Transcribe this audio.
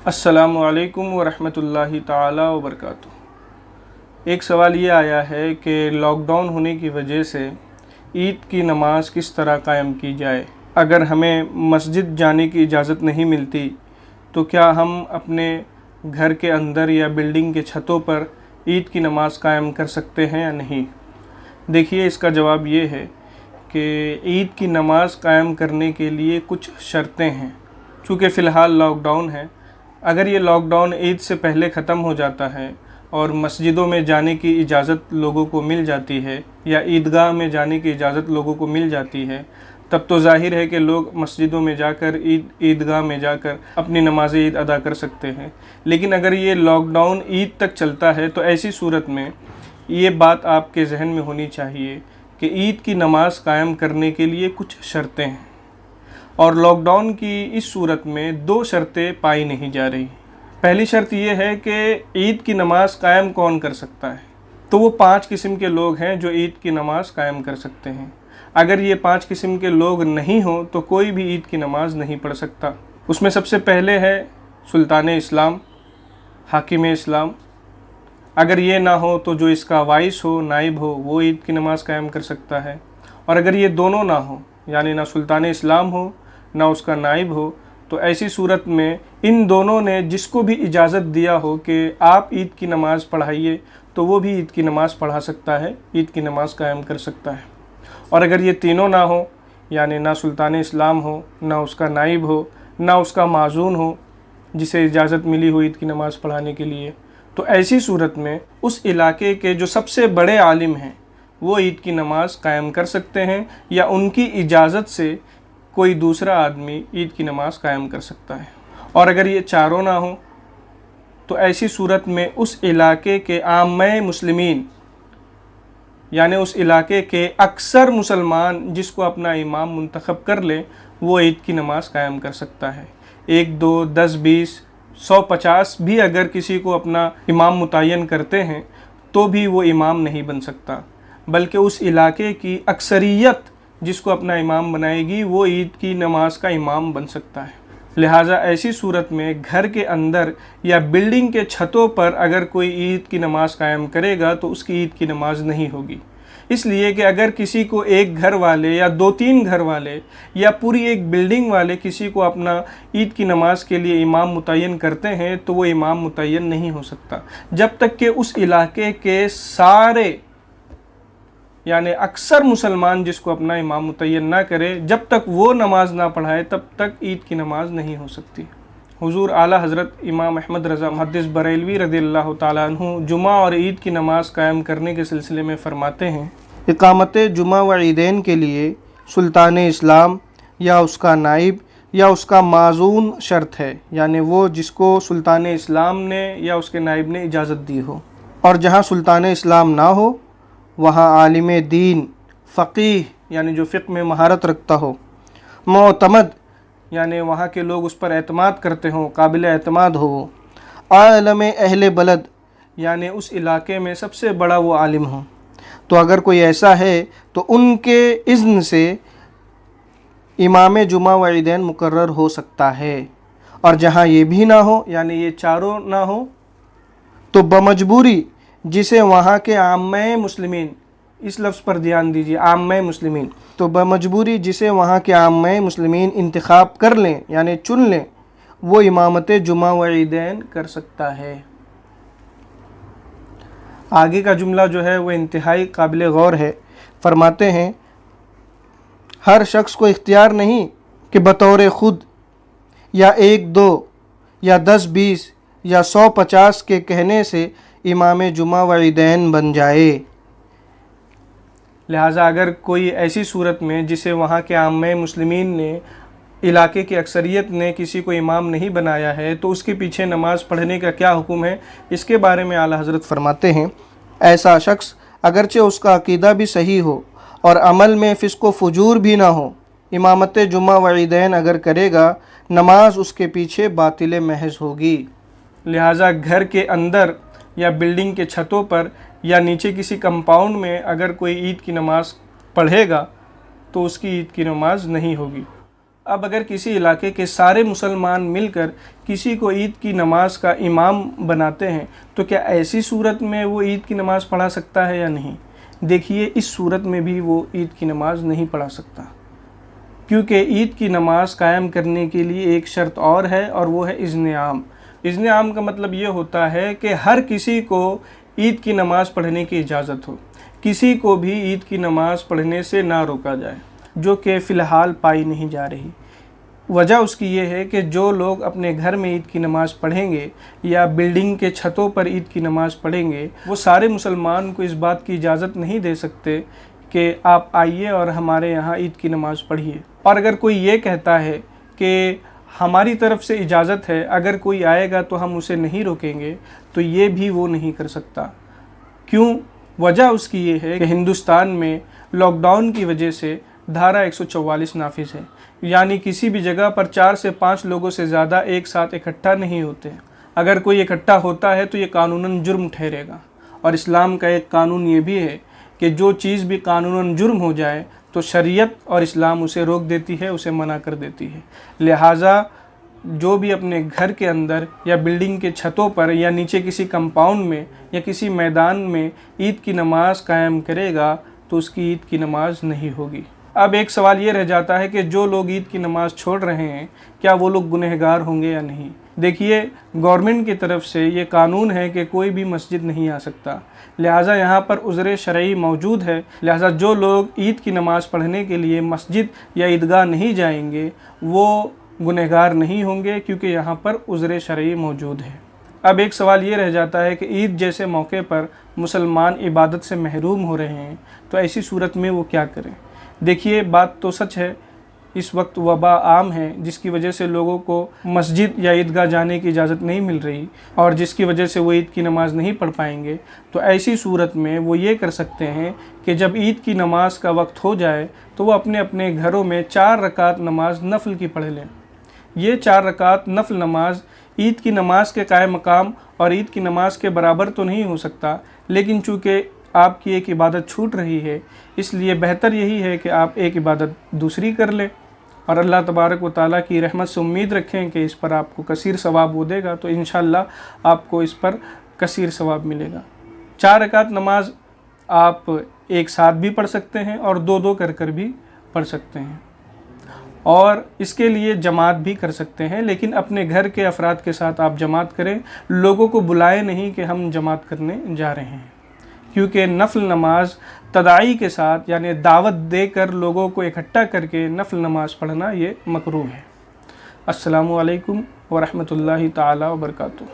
अस्सलामु अलैकुम वरहमतुल्लाहि ताला वबरकातुहू। एक सवाल ये आया है कि लॉकडाउन होने की वजह से ईद की नमाज़ किस तरह कायम की जाए। अगर हमें मस्जिद जाने की इजाज़त नहीं मिलती तो क्या हम अपने घर के अंदर या बिल्डिंग के छतों पर ईद की नमाज़ कायम कर सकते हैं या नहीं। देखिए, इसका जवाब ये है कि ईद की नमाज़ कायम करने के लिए कुछ शर्तें हैं। चूँकि फ़िलहाल लॉकडाउन है, अगर ये लॉकडाउन ईद से पहले ख़त्म हो जाता है और मस्जिदों में जाने की इजाज़त लोगों को मिल जाती है या ईदगाह में जाने की इजाज़त लोगों को मिल जाती है, तब तो ज़ाहिर है कि लोग मस्जिदों में जाकर ईदगाह में जाकर अपनी नमाज ईद अदा कर सकते हैं। लेकिन अगर ये लॉकडाउन ईद तक चलता है तो ऐसी सूरत में ये बात आपके जहन में होनी चाहिए कि ईद की नमाज़ कायम करने के लिए कुछ शर्तें हैं, और लॉकडाउन की इस सूरत में दो शर्तें पाई नहीं जा रही। पहली शर्त यह है कि ईद की नमाज़ कायम कौन कर सकता है। तो वो 5 किस्म के लोग हैं जो ईद की नमाज़ कायम कर सकते हैं। अगर ये 5 किस्म के लोग नहीं हों तो कोई भी ईद की नमाज़ नहीं पढ़ सकता। उसमें सबसे पहले है सुल्तान इस्लाम, हाकिम इस्लाम। अगर ये ना हो तो जो इसका वाइस हो, नाइब हो, वो ईद की नमाज़ कायम कर सकता है। और अगर ये दोनों ना हो, यानी ना सुल्तान इस्लाम हो ना उसका नाइब हो, तो ऐसी सूरत में इन दोनों ने जिसको भी इजाज़त दिया हो कि आप ईद की नमाज़ पढ़ाइए, तो वो भी ईद की नमाज़ पढ़ा सकता है, ईद की नमाज़ कायम कर सकता है। और अगर ये तीनों ना हो, यानी ना सुल्तान इस्लाम हो, ना उसका नाइब हो, ना उसका माज़ून हो जिसे इजाज़त मिली हो ईद की नमाज़ पढ़ाने के लिए, तो ऐसी सूरत में उस इलाके के जो सबसे बड़े आलिम हैं वो ईद की नमाज़ कायम कर सकते हैं, या उनकी इजाज़त से कोई दूसरा आदमी ईद की नमाज़ कायम कर सकता है। और अगर ये चारों ना हो तो ऐसी सूरत में उस इलाके के आम्मे मुस्लिमीन, यानी उस इलाके के अक्सर मुसलमान जिसको अपना इमाम मुंतखब कर ले, वो ईद की नमाज़ कायम कर सकता है। 1, 2, 10, 20, 100, 50 भी अगर किसी को अपना इमाम मुतय्यन करते हैं तो भी वो इमाम नहीं बन सकता, बल्कि उस इलाके की अक्सरियत जिसको अपना इमाम बनाएगी वो ईद की नमाज़ का इमाम बन सकता है। लिहाजा ऐसी सूरत में घर के अंदर या बिल्डिंग के छतों पर अगर कोई ईद की नमाज़ कायम करेगा तो उसकी ईद की नमाज़ नहीं होगी। इसलिए कि अगर किसी को एक घर वाले या 2-3 घर वाले या पूरी एक बिल्डिंग वाले किसी को अपना ईद की नमाज़ के लिए इमाम मुतय्यन करते हैं तो वो इमाम मुतय्यन नहीं हो सकता जब तक कि उस इलाके के सारे, यानी अक्सर मुसलमान जिसको अपना इमाम मुतय्यन ना करे, जब तक वो नमाज ना पढ़ाए तब तक ईद की नमाज नहीं हो सकती। हुजूर आला हज़रत इमाम अहमद रज़ा मुहद्दिस बरेलवी रज़ियल्लाहु ताला अन्हु जुमा और ईद की नमाज़ कायम करने के सिलसिले में फ़रमाते हैं, इक़ामत जुमा व ईदैन के लिए सुल्तान इस्लाम या उसका नाइब या उसका माज़ून शर्त है, यानी वो जिसको सुल्तान इस्लाम ने या उसके नाइब ने इजाज़त दी हो। और जहाँ सुल्तान इस्लाम ना हो वहाँ आलिम दीन, फ़क़ीह, यानी जो फ़िक़्ह में महारत रखता हो, मोतमद, यानी वहाँ के लोग उस पर एतमाद करते हों, काबिल एतमाद हो, आलम अहले बलद, यानी उस इलाके में सबसे बड़ा वो आलिम हो। तो अगर कोई ऐसा है तो उनके इज़्न से इमाम जुमा व ईदैन मुकर्रर हो सकता है। और जहाँ ये भी ना हो, यानी ये चारों ना हो, तो बमजबूरी जिसे वहाँ के आम्मे मुस्लिमीन, इस लफ्ज़ पर ध्यान दीजिए, आम्मे मुस्लिमीन, तो बमजबूरी जिसे वहाँ के आम्मे मुस्लिमीन इंतखाब कर लें, यानी चुन लें, वो इमामत जुमा व ईदैन कर सकता है। आगे का जुमला जो है वो इंतहाई काबिल गौर है। फरमाते हैं, हर शख्स को इख्तियार नहीं कि बतौर ख़ुद या 1, 2 या 10, 20 या 100, 50 के कहने से इमाम जुमा व ईदैन बन जाए। लिहाजा अगर कोई ऐसी सूरत में जिसे वहाँ के आम्मे मुस्लिमीन ने, इलाके की अक्सरियत ने किसी को इमाम नहीं बनाया है, तो उसके पीछे नमाज़ पढ़ने का क्या हुक्म है, इसके बारे में आला हज़रत फरमाते हैं, ऐसा शख्स अगरचे उसका अक़ीदा भी सही हो और अमल में फ़िस्क़ व फ़ुजूर भी ना हो, इमामत जुमा व ईदैन अगर करेगा, नमाज उसके पीछे बातिल महज़ होगी। लिहाजा घर के अंदर या बिल्डिंग के छतों पर या नीचे किसी कंपाउंड में अगर कोई ईद की नमाज़ पढ़ेगा तो उसकी ईद की नमाज़ नहीं होगी। अब अगर किसी इलाके के सारे मुसलमान मिलकर किसी को ईद की नमाज़ का इमाम बनाते हैं तो क्या ऐसी सूरत में वो ईद की नमाज़ पढ़ा सकता है या नहीं? देखिए, इस सूरत में भी वो ईद की नमाज़ नहीं पढ़ा सकता, क्योंकि ईद की नमाज़ कायम करने के लिए एक शर्त और है, और वो है इज़्न आम। इज़्न आम का मतलब ये होता है कि हर किसी को ईद की नमाज़ पढ़ने की इजाज़त हो, किसी को भी ईद की नमाज़ पढ़ने से ना रोका जाए, जो कि फ़िलहाल पाई नहीं जा रही। वजह उसकी ये है कि जो लोग अपने घर में ईद की नमाज़ पढ़ेंगे या बिल्डिंग के छतों पर ईद की नमाज़ पढ़ेंगे, वो सारे मुसलमान को इस बात की इजाज़त नहीं दे सकते कि आप आइए और हमारे यहाँ ईद की नमाज़ पढ़िए। और अगर कोई ये कहता है कि हमारी तरफ से इजाज़त है, अगर कोई आएगा तो हम उसे नहीं रोकेंगे, तो ये भी वो नहीं कर सकता। क्यों? वजह उसकी ये है कि हिंदुस्तान में लॉकडाउन की वजह से धारा 144 नाफिज है, यानी किसी भी जगह पर 4 से 5 लोगों से ज़्यादा एक साथ इकट्ठा नहीं होते। अगर कोई इकट्ठा होता है तो ये कानूनन जुर्म ठहरेगा। और इस्लाम का एक कानून ये भी है कि जो चीज़ भी कानूनन जुर्म हो जाए तो शरीयत और इस्लाम उसे रोक देती है, उसे मना कर देती है। लिहाजा जो भी अपने घर के अंदर या बिल्डिंग के छतों पर या नीचे किसी कंपाउंड में या किसी मैदान में ईद की नमाज़ कायम करेगा तो उसकी ईद की नमाज़ नहीं होगी। अब एक सवाल ये रह जाता है कि जो लोग ईद की नमाज़ छोड़ रहे हैं, क्या वो लोग गुनहगार होंगे या नहीं? देखिए, गवर्नमेंट की तरफ से ये कानून है कि कोई भी मस्जिद नहीं आ सकता, लिहाजा यहाँ पर उज़्र शरई मौजूद है। लिहाजा जो लोग ईद की नमाज़ पढ़ने के लिए मस्जिद या ईदगाह नहीं जाएंगे वो गुनहगार नहीं होंगे, क्योंकि यहाँ पर उज़्र शरई मौजूद है। अब एक सवाल ये रह जाता है कि ईद जैसे मौके पर मुसलमान इबादत से महरूम हो रहे हैं, तो ऐसी सूरत में वो क्या करें? देखिए, बात तो सच है, इस वक्त वबा आम है, जिसकी वजह से लोगों को मस्जिद या ईदगाह जाने की इजाज़त नहीं मिल रही और जिसकी वजह से वो ईद की नमाज़ नहीं पढ़ पाएंगे। तो ऐसी सूरत में वो ये कर सकते हैं कि जब ईद की नमाज़ का वक्त हो जाए तो वो अपने अपने घरों में 4 रकात नमाज नफल की पढ़ लें। ये 4 रकात नफल नमाज ईद की नमाज के कायम मकाम और ईद की नमाज के बराबर तो नहीं हो सकता, लेकिन चूँकि आपकी एक इबादत छूट रही है, इसलिए बेहतर यही है कि आप एक इबादत दूसरी कर लें और अल्लाह तबारक व तआला की रहमत से उम्मीद रखें कि इस पर आपको कसीर सवाब वो देगा, तो इंशाअल्लाह आपको इस पर कसीर सवाब मिलेगा। 4 रकात नमाज आप एक साथ भी पढ़ सकते हैं और 2-2 कर भी पढ़ सकते हैं, और इसके लिए जमात भी कर सकते हैं, लेकिन अपने घर के अफराद के साथ आप जमात करें। लोगों को बुलाएं नहीं कि हम जमात करने जा रहे हैं, क्योंकि नफल नमाज तदाई के साथ यानी दावत देकर लोगों को इकट्ठा करके नफल नमाज पढ़ना ये मकरूह है। अस्सलामु अलैकुम व रहमतुल्लाहि ताला व बरकातुहू।